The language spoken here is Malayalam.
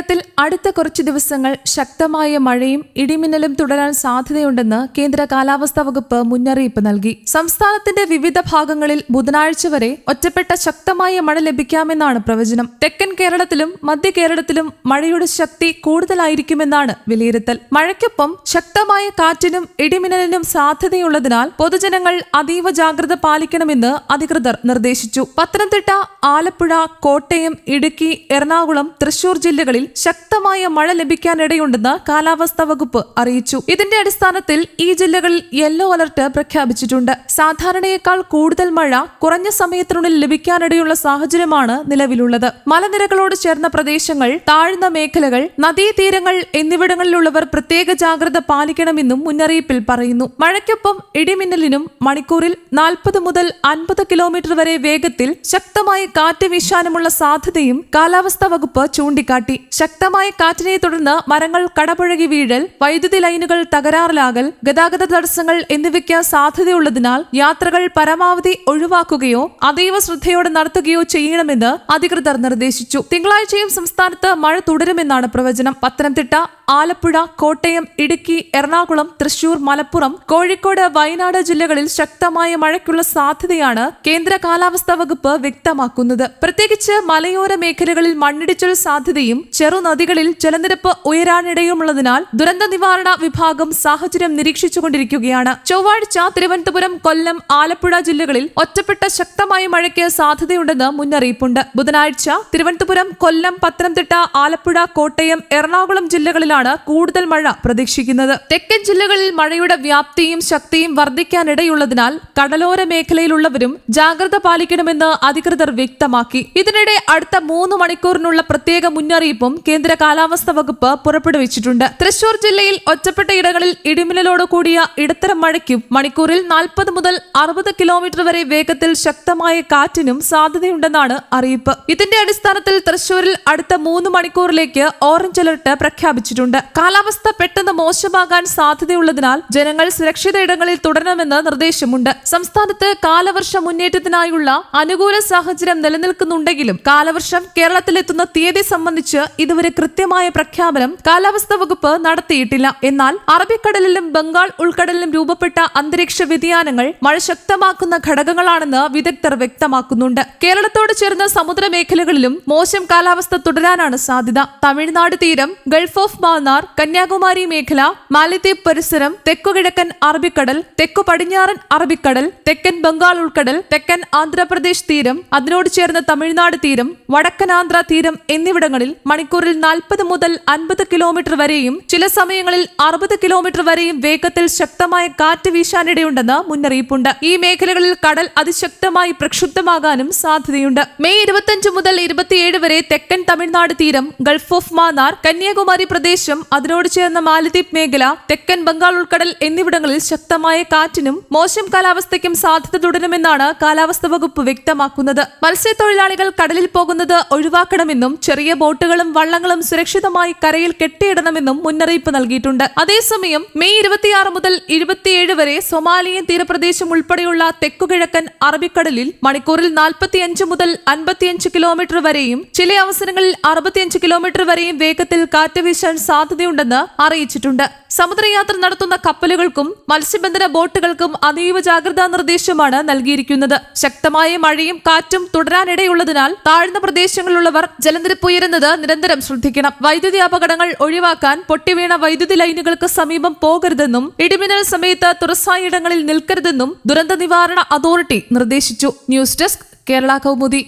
കേരളത്തിൽ അടുത്ത കുറച്ചു ദിവസങ്ങൾ ശക്തമായ മഴയും ഇടിമിന്നലും തുടരാൻ സാധ്യതയുണ്ടെന്ന് കേന്ദ്ര കാലാവസ്ഥാ വകുപ്പ് മുന്നറിയിപ്പ് നൽകി. സംസ്ഥാനത്തിന്റെ വിവിധ ഭാഗങ്ങളിൽ ബുധനാഴ്ച വരെ ഒറ്റപ്പെട്ട ശക്തമായ മഴ ലഭിക്കാമെന്നാണ് പ്രവചനം. തെക്കൻ കേരളത്തിലും മധ്യ കേരളത്തിലും മഴയുടെ ശക്തി കൂടുതലായിരിക്കുമെന്നാണ് വിലയിരുത്തൽ. മഴയ്ക്കൊപ്പം ശക്തമായ കാറ്റിനും ഇടിമിന്നലിനും സാധ്യതയുള്ളതിനാൽ പൊതുജനങ്ങൾ അതീവ ജാഗ്രത പാലിക്കണമെന്ന് അധികൃതർ നിർദ്ദേശിച്ചു. പത്തനംതിട്ട, ആലപ്പുഴ, കോട്ടയം, ഇടുക്കി, എറണാകുളം, തൃശൂർ ജില്ലകളിൽ ശക്തമായ മഴ ലഭിക്കാനിടയുണ്ടെന്ന് കാലാവസ്ഥാ വകുപ്പ് അറിയിച്ചു. ഇതിന്റെ അടിസ്ഥാനത്തിൽ ഈ ജില്ലകളിൽ യെല്ലോ അലർട്ട് പ്രഖ്യാപിച്ചിട്ടുണ്ട്. സാധാരണയേക്കാൾ കൂടുതൽ മഴ കുറഞ്ഞ സമയത്തിനുള്ളിൽ ലഭിക്കാനിടയുള്ള സാഹചര്യമാണ് നിലവിലുള്ളത്. മലനിരകളോട് ചേർന്ന പ്രദേശങ്ങൾ, താഴ്ന്ന മേഖലകൾ, നദീതീരങ്ങൾ എന്നിവിടങ്ങളിലുള്ളവർ പ്രത്യേക ജാഗ്രത പാലിക്കണമെന്നും മുന്നറിയിപ്പിൽ പറയുന്നു. മഴയ്ക്കൊപ്പം ഇടിമിന്നലിനും മണിക്കൂറിൽ 40 മുതൽ 50 കിലോമീറ്റർ വരെ വേഗത്തിൽ ശക്തമായ കാറ്റ് വീശാനുമുള്ള സാധ്യതയും കാലാവസ്ഥാ വകുപ്പ് ചൂണ്ടിക്കാട്ടി. ശക്തമായ കാറ്റിനെ തുടർന്ന് മരങ്ങൾ കടപുഴകി വീഴൽ, വൈദ്യുതി ലൈനുകൾ തകരാറിലാകൽ, ഗതാഗത തടസ്സങ്ങൾ എന്നിവയ്ക്ക് സാധ്യതയുള്ളതിനാൽ യാത്രകൾ പരമാവധി ഒഴിവാക്കുകയോ അതീവ ശ്രദ്ധയോടെ നടത്തുകയോ ചെയ്യണമെന്ന് അധികൃതർ നിർദ്ദേശിച്ചു. തിങ്കളാഴ്ചയും സംസ്ഥാനത്ത് മഴ തുടരുമെന്നാണ് പ്രവചനം. പത്തനംതിട്ട, ആലപ്പുഴ, കോട്ടയം, ഇടുക്കി, എറണാകുളം, തൃശൂർ, മലപ്പുറം, കോഴിക്കോട്, വയനാട് ജില്ലകളിൽ ശക്തമായ മഴയ്ക്കുള്ള സാധ്യതയാണ് കേന്ദ്ര കാലാവസ്ഥാ വകുപ്പ് വ്യക്തമാക്കുന്നത്. പ്രത്യേകിച്ച് മലയോര മേഖലകളിൽ മണ്ണിടിച്ചിൽ സാധ്യതയും ചെറുനദികളിൽ ജലനിരപ്പ് ഉയരാനിടയുമുള്ളതിനാൽ ദുരന്ത നിവാരണ വിഭാഗം സാഹചര്യം നിരീക്ഷിച്ചുകൊണ്ടിരിക്കുകയാണ്. ചൊവ്വാഴ്ച തിരുവനന്തപുരം, കൊല്ലം, ആലപ്പുഴ ജില്ലകളിൽ ഒറ്റപ്പെട്ട ശക്തമായ മഴയ്ക്ക് സാധ്യതയുണ്ടെന്ന് മുന്നറിയിപ്പുണ്ട്. ബുധനാഴ്ച തിരുവനന്തപുരം, കൊല്ലം, പത്തനംതിട്ട, ആലപ്പുഴ, കോട്ടയം, എറണാകുളം ജില്ലകളിലാണ് കൂടുതൽ മഴ പ്രതീക്ഷിക്കുന്നത്. തെക്കൻ ജില്ലകളിൽ മഴയുടെ വ്യാപ്തിയും ശക്തിയും വർദ്ധിക്കാനിടയുള്ളതിനാൽ കടലോര മേഖലയിലുള്ളവരും ജാഗ്രത പാലിക്കണമെന്ന് അധികൃതർ വ്യക്തമാക്കി. ഇതിനിടെ അടുത്ത 3 മണിക്കൂറിനുള്ള പ്രത്യേക മുന്നറിയിപ്പും കേന്ദ്ര കാലാവസ്ഥാ വകുപ്പ് പുറപ്പെടുവിച്ചിട്ടുണ്ട്. തൃശൂർ ജില്ലയിൽ ഒറ്റപ്പെട്ട ഇടങ്ങളിൽ ഇടിമിന്നലോട് കൂടിയ ഇടത്തരം മഴയ്ക്കും മണിക്കൂറിൽ 40 മുതൽ 60 കിലോമീറ്റർ വരെ വേഗത്തിൽ ശക്തമായ കാറ്റിനും സാധ്യതയുണ്ടെന്നാണ് അറിയിപ്പ്. ഇതിന്റെ അടിസ്ഥാനത്തിൽ തൃശൂരിൽ അടുത്ത 3 മണിക്കൂറിലേക്ക് ഓറഞ്ച് അലർട്ട് പ്രഖ്യാപിച്ചിട്ടുണ്ട്. കാലാവസ്ഥ പെട്ടെന്ന് മോശമാകാൻ സാധ്യതയുള്ളതിനാൽ ജനങ്ങൾ സുരക്ഷിത ഇടങ്ങളിൽ തുടരണമെന്ന് നിർദ്ദേശമുണ്ട്. സംസ്ഥാനത്ത് കാലവർഷ മുന്നേറ്റത്തിനായുള്ള അനുകൂല സാഹചര്യം നിലനിൽക്കുന്നുണ്ടെങ്കിലും കാലവർഷം കേരളത്തിലെത്തുന്ന തീയതി സംബന്ധിച്ച് ഇതുവരെ കൃത്യമായ പ്രഖ്യാപനം കാലാവസ്ഥാ വകുപ്പ് നടത്തിയിട്ടില്ല. എന്നാൽ അറബിക്കടലിലും ബംഗാൾ ഉൾക്കടലിലും രൂപപ്പെട്ട അന്തരീക്ഷ വ്യതിയാനങ്ങൾ മഴ ശക്തമാക്കുന്ന ഘടകങ്ങളാണെന്ന് വിദഗ്ധർ വ്യക്തമാക്കുന്നുണ്ട്. കേരളത്തോട് ചേർന്ന സമുദ്രമേഖലകളിലും മോശം കാലാവസ്ഥ തുടരാനാണ് സാധ്യത. തമിഴ്നാട് തീരം, ഗൾഫ് ഓഫ് മാന്നാർ, കന്യാകുമാരി മേഖല, മാലിദ്വീപ് പരിസരം, തെക്കുകിഴക്കൻ അറബിക്കടൽ, തെക്കു പടിഞ്ഞാറൻ അറബിക്കടൽ, തെക്കൻ ബംഗാൾ ഉൾക്കടൽ, തെക്കൻ ആന്ധ്രാപ്രദേശ് തീരം, അതിനോട് ചേർന്ന തമിഴ്നാട് തീരം, വടക്കൻ ആന്ധ്ര തീരം എന്നിവിടങ്ങളിൽ മണിക്കൂറിൽ 40 മുതൽ 50 കിലോമീറ്റർ വരെയും ചില സമയങ്ങളിൽ 60 കിലോമീറ്റർ വരെയും വേഗത്തിൽ ശക്തമായ കാറ്റ് വീശാനിടയുണ്ടെന്ന് മുന്നറിയിപ്പുണ്ട്. ഈ മേഖലകളിൽ കടൽ അതിശക്തമായി പ്രക്ഷുബ്ധമാകാനും സാധ്യതയുണ്ട്. മെയ് 25 മുതൽ 27 വരെ തെക്കൻ തമിഴ്നാട് തീരം, ഗൾഫ് ഓഫ് മാന്നാർ, കന്യാകുമാരി പ്രദേശം, അതിനോട് ചേർന്ന മാലദ്വീപ് മേഖല, തെക്കൻ ബംഗാൾ ഉൾക്കടൽ എന്നിവിടങ്ങളിൽ ശക്തമായ കാറ്റിനും മോശം കാലാവസ്ഥയ്ക്കും സാധ്യത തുടരുമെന്നാണ് കാലാവസ്ഥാ വകുപ്പ് വ്യക്തമാക്കുന്നത്. മത്സ്യത്തൊഴിലാളികൾ കടലിൽ പോകുന്നത് ഒഴിവാക്കണമെന്നും ചെറിയ ബോട്ടുകളും വള്ളങ്ങളും സുരക്ഷിതമായി കരയിൽ കെട്ടിയിടണമെന്നും മുന്നറിയിപ്പ് നൽകിയിട്ടുണ്ട്. അതേസമയം മെയ് 26 മുതൽ 27 വരെ സൊമാലിയൻ തീരപ്രദേശം ഉൾപ്പെടെയുള്ള തെക്കുകിഴക്കൻ അറബിക്കടലിൽ മണിക്കൂറിൽ 45 മുതൽ 55 കിലോമീറ്റർ വരെയും ചില അവസരങ്ങളിൽ 65 കിലോമീറ്റർ വരെയും വേഗത്തിൽ കാറ്റ് വീശാൻ സാധ്യതയുണ്ടെന്ന് അറിയിച്ചിട്ടുണ്ട്. സമുദ്രയാത്ര നടത്തുന്ന കപ്പലുകൾക്കും മത്സ്യബന്ധന ബോട്ടുകൾക്കും അതീവ ജാഗ്രതാ നിർദ്ദേശമാണ് നൽകിയിരിക്കുന്നത്. ശക്തമായ മഴയും കാറ്റും തുടരാനിടയുള്ളതിനാൽ താഴ്ന്ന പ്രദേശങ്ങളിലുള്ളവർ ജലനിരപ്പ് ഉയരുന്നത് നിരന്തരം ശ്രദ്ധിക്കണം. വൈദ്യുതി അപകടങ്ങൾ ഒഴിവാക്കാൻ പൊട്ടിവീണ വൈദ്യുതി ലൈനുകൾക്ക് സമീപം പോകരുതെന്നും ഇടിമിന്നൽ സമയത്ത് തുറസായ ഇടങ്ങളിൽ നിൽക്കരുതെന്നും ദുരന്ത നിവാരണ അതോറിറ്റി നിർദ്ദേശിച്ചു. News desk, Kerala Kaumudi.